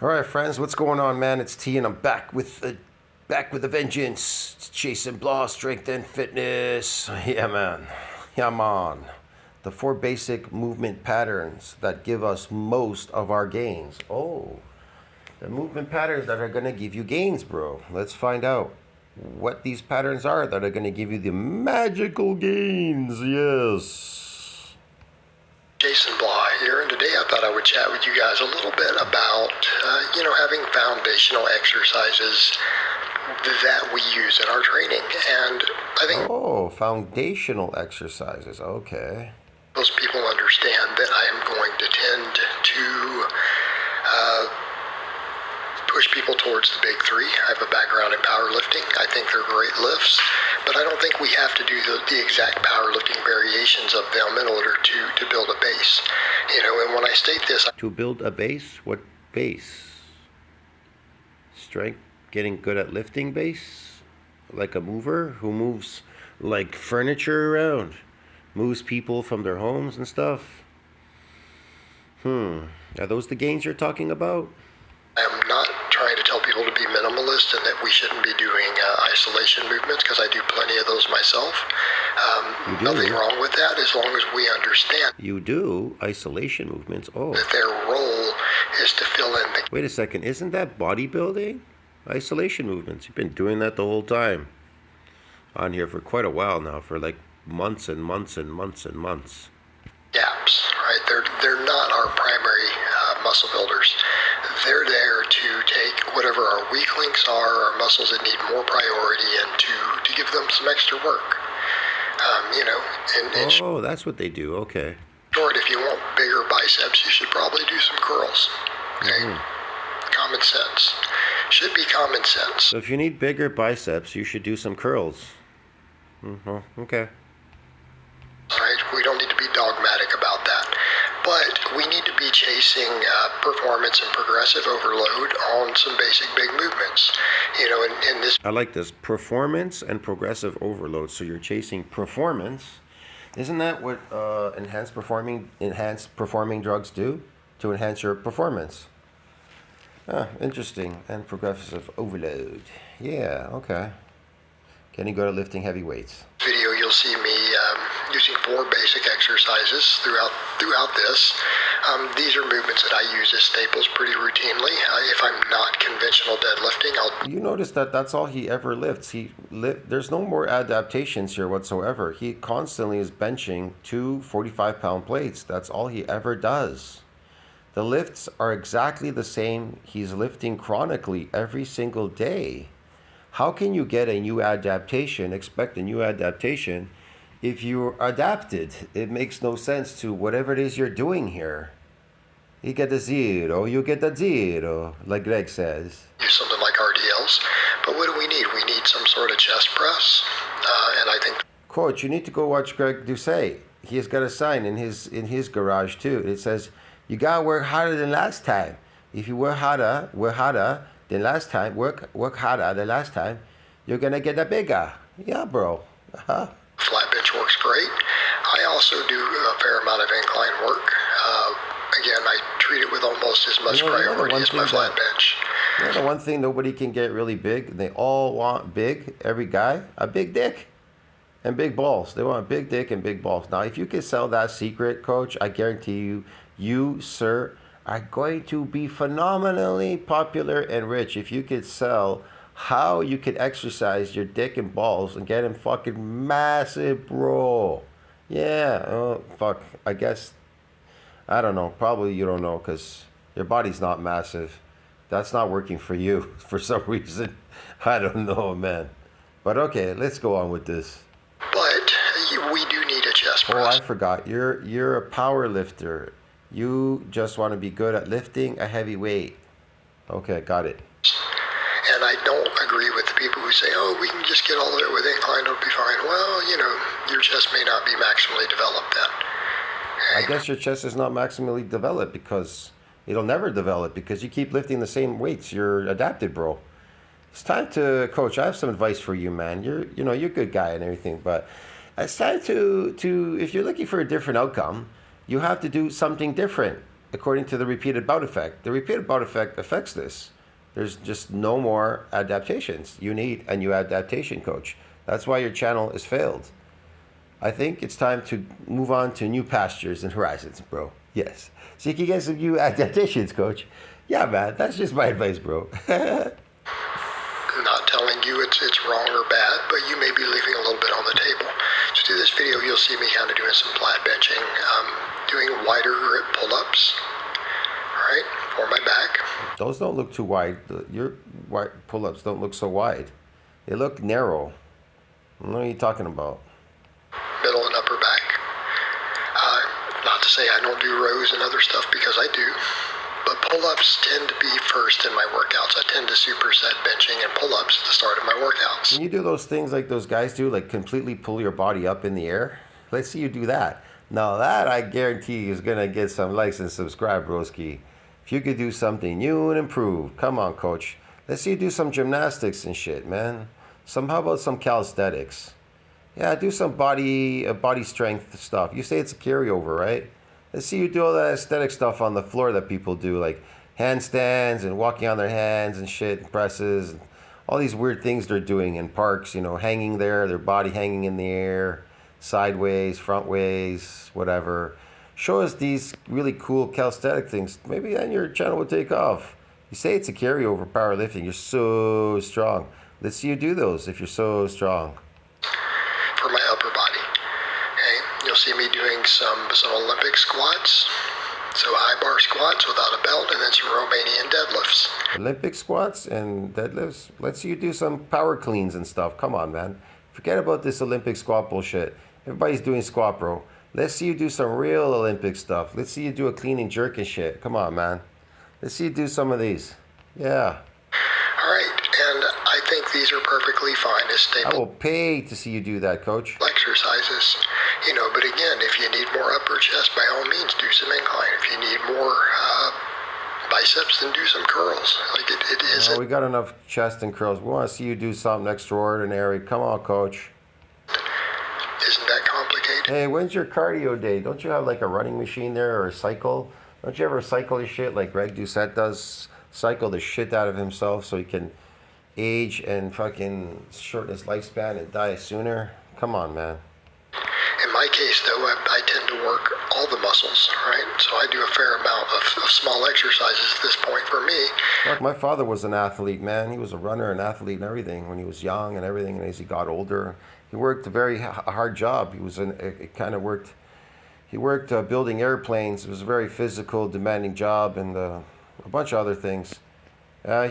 All right, friends, what's going on, man? It's T, and I'm back with a vengeance. It's chasing Blaha strength and fitness. Yeah, man. Yeah, man. The 4 basic movement patterns that give us most of our gains. Oh, the movement patterns that are gonna give you gains, bro. Let's find out what these patterns are that are gonna give you the magical gains. Yes. Jason Blaha here, and today I thought I would chat with you guys a little bit about, having foundational exercises that we use in our training. And I think Foundational exercises. Okay. most people understand that I am going to tend to push people towards the big 3. I have a background in powerlifting. I think they're great lifts, but I don't think we have to do the exact powerlifting variations of them in order to build a base. And when I state this, To build a base? What base? Strength? Getting good at lifting base? Like a mover who moves like furniture around? Moves people from their homes and stuff? Are those the gains you're talking about? I am not trying to tell people to be minimalist and that we shouldn't be doing isolation movements, because I do plenty of those myself. You do? Nothing wrong with that, as long as we understand You do? Isolation movements? Oh. that their role is to fill in the Wait a second. Isn't that bodybuilding? Isolation movements. You've been doing that the whole time. On here for quite a while now. For like months and months and months and months. gaps, right? They're not our primary muscle builders. They're there to take whatever our weak links are, our muscles that need more priority, and to give them some extra work. In Oh, that's what they do. Okay. short, if you want bigger biceps, you should probably do some curls. Okay? Common sense. Should be common sense. So if you need bigger biceps, you should do some curls. Okay. Right? We don't need to be dogmatic about that. But we need to be chasing performance and progressive overload on some basic big movements. In this I like this. Performance and progressive overload. So you're chasing performance. Isn't that what enhanced performing drugs do? To enhance your performance. Interesting. And progressive overload. Yeah, okay. Getting good at lifting heavy weights. video, you'll see me using 4 basic exercises throughout this. These are movements that I use as staples pretty routinely. If I'm not conventional deadlifting, I'll You notice that that's all he ever lifts. There's no more adaptations here whatsoever. He constantly is benching 2 45-pound plates. That's all he ever does. The lifts are exactly the same. He's lifting chronically every single day. How can you get a new adaptation, expect a new adaptation, if you're adapted? It makes no sense to whatever it is you're doing here. You get the 0, you get the 0, like Greg says. use something like RDLs. But what do we need? We need some sort of chest press. And I think Coach, you need to go watch Greg Doucet. He's got a sign in his garage too. It says, you gotta work harder than last time. If you work harder than last time, work harder than last time, you're gonna get a bigger. Yeah, bro. flat bench works great. I also do a fair amount of incline work. Again, I treat it with almost as much priority as my flat bench. The one thing, nobody can get really big. They all want big, every guy, a big dick and big balls. They want a big dick and big balls. Now, if you can sell that secret, Coach, I guarantee you, sir, are going to be phenomenally popular and rich. If you could sell how you could exercise your dick and balls and get him fucking massive, bro. Yeah, oh, fuck. I guess, I don't know. Probably you don't know because your body's not massive. That's not working for you for some reason. I don't know, man. But okay, let's go on with this. But we do need a chest Oh, press. I forgot. You're a power lifter. You just want to be good at lifting a heavy weight. Okay, got it. And I don't agree with the people who say, oh, we can just get all of it with incline, it'll be fine. Well, your chest may not be maximally developed then. I guess your chest is not maximally developed because it'll never develop because you keep lifting the same weights. You're adapted, bro. It's time to, Coach, I have some advice for you, man. You're a good guy and everything, but it's time to if you're looking for a different outcome, you have to do something different. according to the repeated bout effect. The repeated bout effect affects this. There's just no more adaptations. You need a new adaptation coach. That's why your channel is failed. I think it's time to move on to new pastures and horizons, bro. Yes. So you can get some new adaptations, coach. Yeah, man. That's just my advice, bro. I'm not telling you it's wrong or bad, but you may be leaving a little bit on the table. So through this video, you'll see me kind of doing some flat benching, doing wider grip pull-ups, right, for my back. Those don't look too wide. Your pull-ups don't look so wide. They look narrow. What are you talking about? Middle and upper back. Not to say I don't do rows and other stuff, because I do. But pull-ups tend to be first in my workouts. I tend to superset benching and pull-ups at the start of my workouts. Can you do those things like those guys do, like completely pull your body up in the air? Let's see you do that. Now that I guarantee is gonna get some likes and subscribe, broski. If you could do something new and improved, come on, coach. Let's see you do some gymnastics and shit, man. How about some calisthenics? Yeah, do some body strength stuff. You say it's a carryover, right? Let's see you do all that aesthetic stuff on the floor that people do, like handstands and walking on their hands and shit, and presses, and all these weird things they're doing in parks, hanging there, their body hanging in the air, sideways, front ways, whatever. Show us these really cool calisthenic things. Maybe then your channel will take off. You say it's a carryover powerlifting. You're so strong. Let's see you do those if you're so strong. For my upper body. Okay, you'll see me doing some Olympic squats, so high bar squats without a belt, and then some Romanian deadlifts. Olympic squats and deadlifts? Let's see you do some power cleans and stuff. Come on, man. Forget about this Olympic squat bullshit. Everybody's doing squat, bro. Let's see you do some real Olympic stuff. Let's see you do a clean and jerk and shit. Come on, man. Let's see you do some of these. Yeah. All right, and I think these are perfectly fine as I stable will pay to see you do that, coach. exercises. But again, if you need more upper chest, by all means, do some incline. If you need more biceps, then do some curls. Like it is. We got enough chest and curls. We want to see you do something extraordinary. Come on, coach. Isn't that complicated? Hey, when's your cardio day? Don't you have like a running machine there or a cycle? Don't you ever cycle your shit like Greg Doucette does? Cycle the shit out of himself so he can age and fucking shorten his lifespan and die sooner? Come on, man. In my case, though, I tend to work all the muscles, right? So I do a fair amount of small exercises at this point for me. Look, my father was an athlete, man. He was a runner, an athlete and everything when he was young and everything. And as he got older, he worked a very hard job. He worked building airplanes. It was a very physical, demanding job, and a bunch of other things.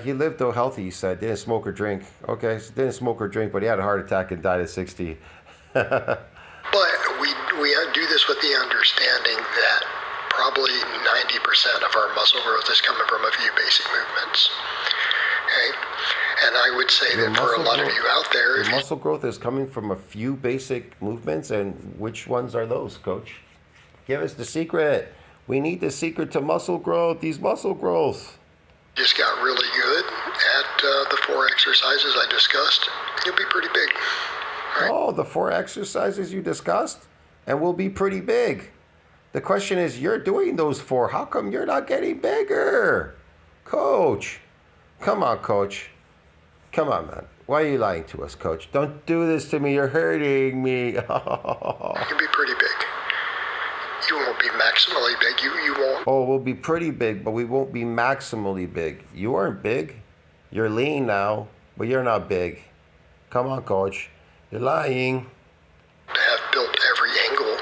He lived, though, healthy, he said. Didn't smoke or drink. Okay, so didn't smoke or drink, but he had a heart attack and died at 60. But we do this with the understanding that probably 90% of our muscle growth is coming from a few basic movements. Okay? And I would say that for a lot of you out there... Your muscle growth is coming from a few basic movements, and which ones are those, coach? Give us the secret. We need the secret to muscle growth, these muscle growths. Just got really good at the 4 exercises I discussed, you'll be pretty big. Right? Oh, the 4 exercises you discussed? And will be pretty big. The question is, you're doing those 4. How come you're not getting bigger? Coach. Come on, coach. Come on, man. Why are you lying to us, coach? Don't do this to me. You're hurting me. You'll be pretty big. You won't be maximally big. You won't. Oh, we'll be pretty big, but we won't be maximally big. You aren't big. You're lean now, but you're not big. Come on, coach. You're lying. To have built every angle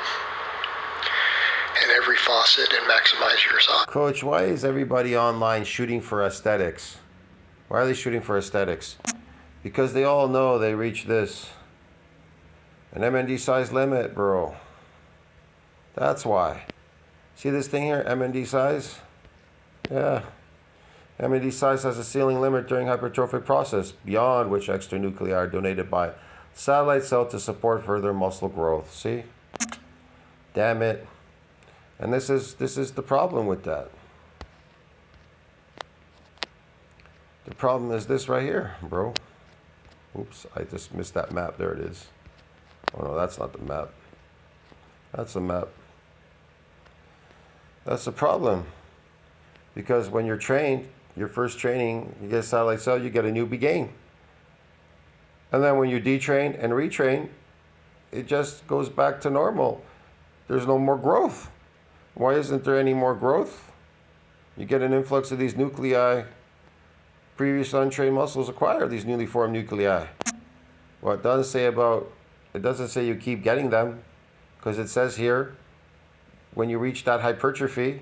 and every faucet and maximize your size. Coach, why is everybody online shooting for aesthetics? Why are they shooting for aesthetics? Because they all know they reach this. An MND size limit, bro. That's why. See this thing here, MND size? Yeah. MND size has a ceiling limit during hypertrophic process, beyond which extranuclei are donated by satellite cell to support further muscle growth. See? Damn it. And this is the problem with that. The problem is this right here, bro. Oops, I just missed that map. There it is. Oh no, that's not the map. That's the map. That's the problem. Because when you're trained, your first training, you get a satellite cell, you get a newbie gain. And then when you detrain and retrain, it just goes back to normal. There's no more growth. Why isn't there any more growth? You get an influx of these nuclei. Previous untrained muscles acquire these newly formed nuclei. Well, it doesn't say you keep getting them, because it says here, when you reach that hypertrophy,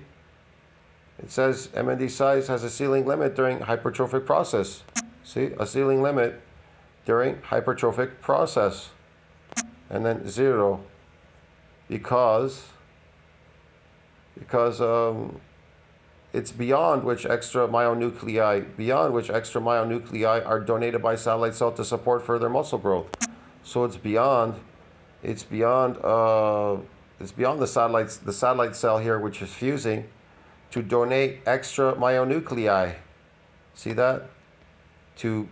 it says MND size has a ceiling limit during hypertrophic process. See, a ceiling limit during hypertrophic process. And then 0, because it's beyond which extra myonuclei are donated by satellite cell to support further muscle growth. So it's beyond the satellite cell here, which is fusing to donate extra myonuclei. See that? To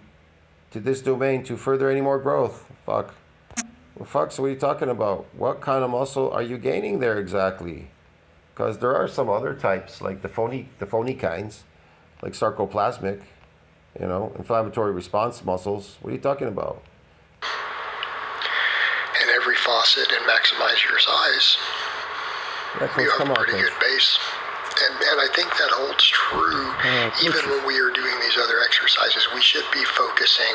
this domain to further any more growth. Fuck. Well, fuck, so what are you talking about? What kind of muscle are you gaining there exactly? Because there are some other types, like the phony kinds, like sarcoplasmic, inflammatory response muscles. What are you talking about? In every faucet and maximize your size. Yeah, Coach, You have a pretty good base. And I think that holds true even when we are doing these other exercises. We should be focusing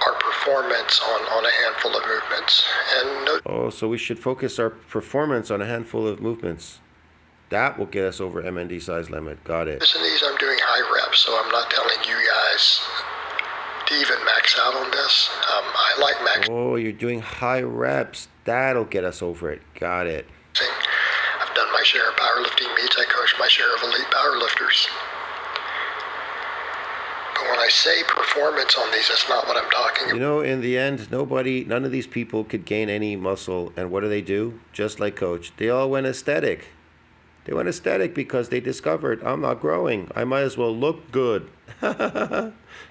our performance on a handful of movements. So we should focus our performance on a handful of movements. That will get us over MND size limit. Got it. In these, I'm doing high reps, so I'm not telling you guys to even max out on this. I like max. Oh, you're doing high reps. That'll get us over it. Got it. I've done my share of powerlifting meets. I coach my share of elite powerlifters. But when I say performance on these, that's not what I'm talking about. In the end, none of these people could gain any muscle. And what do? Just like Coach, they all went aesthetic. They went aesthetic because they discovered, I'm not growing. I might as well look good.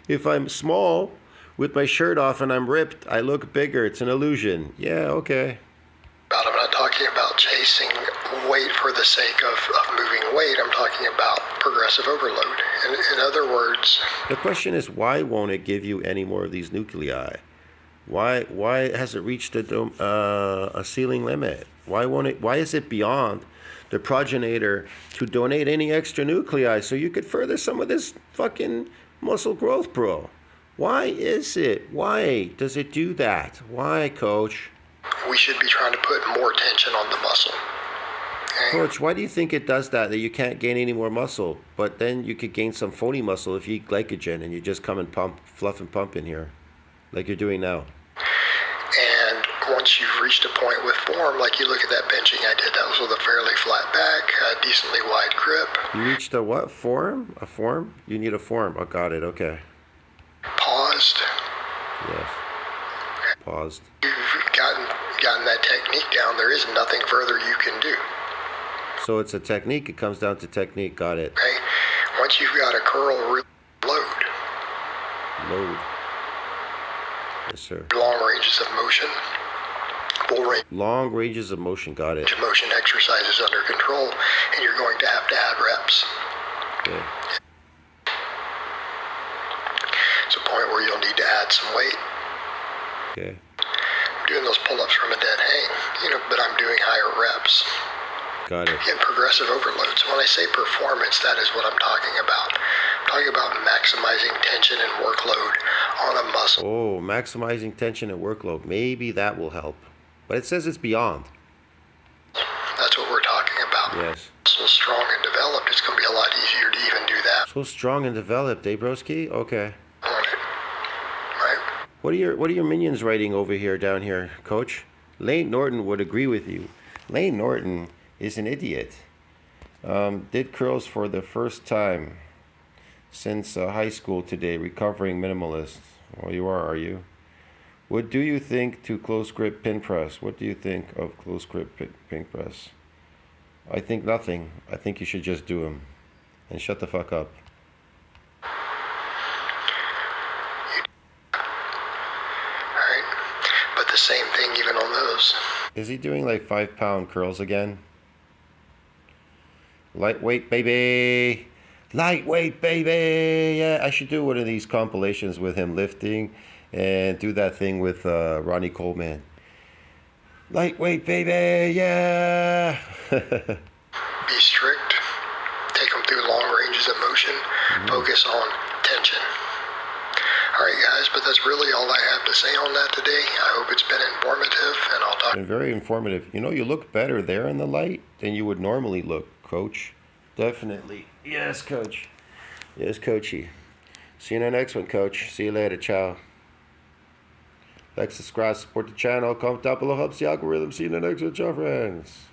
If I'm small, with my shirt off and I'm ripped, I look bigger. It's an illusion. Yeah, okay. I'm not talking about chasing weight for the sake of moving weight. I'm talking about progressive overload. In other words, the question is, why won't it give you any more of these nuclei? Why has it reached a ceiling limit? Why is it beyond the progenitor to donate any extra nuclei so you could further some of this fucking muscle growth, bro? Why is it? Why does it do that? Why, Coach? We should be trying to put more tension on the muscle. Okay? Coach, why do you think it does that you can't gain any more muscle, but then you could gain some phony muscle if you eat glycogen and you just come and fluff and pump in here, like you're doing now? And once you've reached a point with form, like you look at that benching I did, that was with a fairly flat back, a decently wide grip. You reached a what? Form? A form? You need a form. Oh, got it. Okay. Paused. Yes. Paused. You've gotten that technique down. There is nothing further you can do. So it's a technique. It comes down to technique. Got it. Okay. Once you've got a curl load. Load. Yes, sir. Long ranges of motion. Full range. Long ranges of motion. Got it. Motion exercises under control, and you're going to add reps. Okay. It's a point where you'll need to add some weight. Okay. I'm doing those pull-ups from a dead hang, but I'm doing higher reps. Got it. Again, progressive overload. So when I say performance, that is what I'm talking about. I'm talking about maximizing tension and workload on a muscle. Oh, maximizing tension and workload. Maybe that will help. But it says it's beyond. That's what we're talking about. Yes. So strong and developed, it's going to be a lot easier to even do that. So strong and developed, eh, broski? Okay. On it. Right? What are your minions writing over here, down here, Coach? Lane Norton would agree with you. Lane Norton is an idiot. Did curls for the first time since high school today, recovering minimalist. Well, you are you? What do you think to close grip pin press? What do you think of close grip pin press? I think nothing. I think you should just do them. And shut the fuck up. Right? But the same thing even on those. Is he doing like 5-pound curls again? Lightweight, baby. Lightweight, baby. Yeah, I should do one of these compilations with him lifting and do that thing with Ronnie Coleman. Lightweight, baby. Yeah. Be strict. Take them through long ranges of motion. Focus on tension. All right, guys, but that's really all I have to say on that today. I hope it's been informative, and I'll talk. Been very informative. You know, you look better there in the light than you would normally look, Coach. Definitely. Yes, Coach. Yes, Coachy. See you in the next one, Coach. See you later. Ciao. Like, subscribe, support the channel. Comment down below. Helps the algorithm. See you in the next one. Ciao, friends.